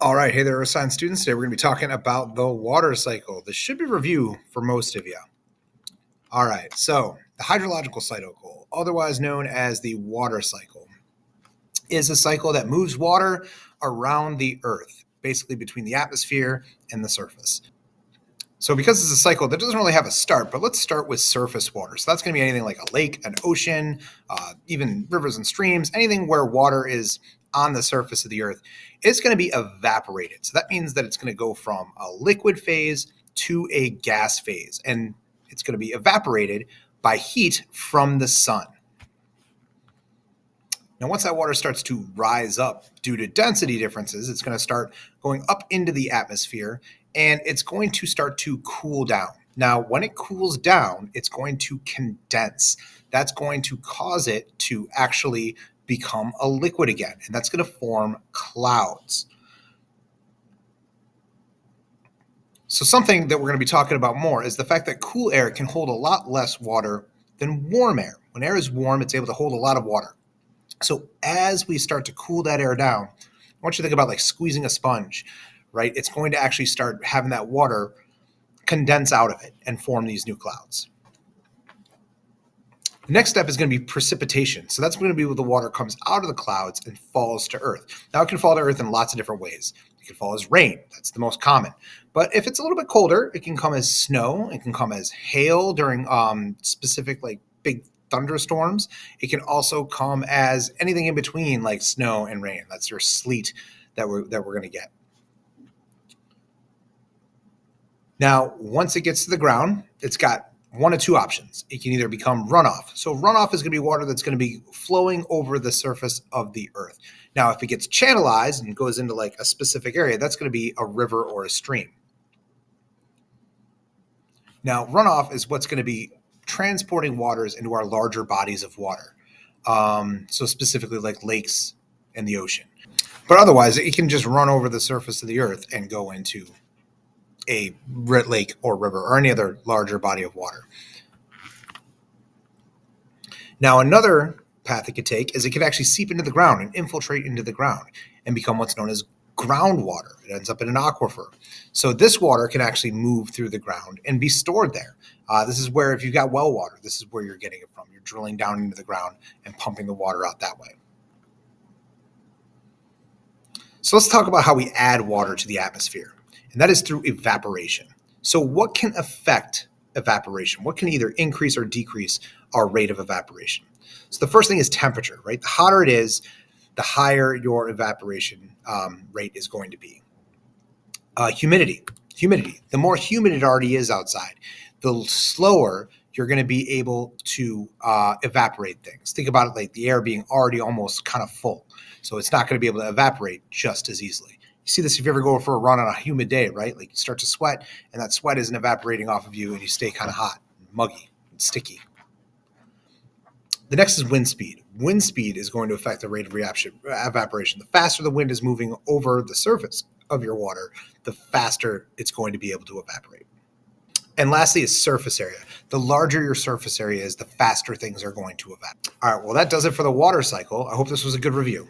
All right, hey there, science students. Today we're going to be talking about the water cycle. This should be a review for most of you. All right, so the hydrological cycle, otherwise known as the water cycle, is a cycle that moves water around the Earth, basically between the atmosphere and the surface. So because it's a cycle that doesn't really have a start, but let's start with surface water. So that's going to be anything like a lake, an ocean, even rivers and streams, anything where water is on the surface of the earth. It's going to be evaporated. So that means that it's going to go from a liquid phase to a gas phase, and it's going to be evaporated by heat from the sun. Now, once that water starts to rise up due to density differences, it's going to start going up into the atmosphere and it's going to start to cool down. Now, when it cools down, it's going to condense. That's going to cause it to actually become a liquid again, and that's going to form clouds. So something that we're going to be talking about more is the fact that cool air can hold a lot less water than warm air. When air is warm, it's able to hold a lot of water. So as we start to cool that air down, I want you to think about like squeezing a sponge, right? It's going to actually start having that water condense out of it and form these new clouds. The next step is going to be precipitation. So that's going to be where the water comes out of the clouds and falls to Earth. Now it can fall to Earth in lots of different ways. It can fall as rain. That's the most common. But if it's a little bit colder, it can come as snow. It can come as hail during specific like big thunderstorms. It can also come as anything in between like snow and rain. That's your sleet that we're going to get. Now, once it gets to the ground, it's got one of two options. It can either become runoff. So runoff is going to be water that's going to be flowing over the surface of the earth. Now, if it gets channelized and goes into like a specific area, that's going to be a river or a stream. Now, runoff is what's going to be transporting waters into our larger bodies of water. So specifically like lakes and the ocean. But otherwise, it can just run over the surface of the earth and go into a lake or river or any other larger body of water. Now, another path it could take is it could actually seep into the ground and infiltrate into the ground and become what's known as groundwater. It ends up in an aquifer. So this water can actually move through the ground and be stored there. This is where, if you've got well water, this is where you're getting it from. You're drilling down into the ground and pumping the water out that way. So let's talk about how we add water to the atmosphere, and that is through evaporation. So what can affect evaporation? What can either increase or decrease our rate of evaporation? So the first thing is temperature, right? The hotter it is, the higher your evaporation rate is going to be. Humidity. The more humid it already is outside, the slower you're going to be able to evaporate things. Think about it like the air being already almost kind of full. So it's not going to be able to evaporate just as easily. You see this if you ever go for a run on a humid day, right? Like you start to sweat and that sweat isn't evaporating off of you and you stay kind of hot, muggy, and sticky. The next is wind speed. Wind speed is going to affect the rate of evaporation. The faster the wind is moving over the surface of your water, the faster it's going to be able to evaporate. And lastly is surface area. The larger your surface area is, the faster things are going to evaporate. All right, well, that does it for the water cycle. I hope this was a good review.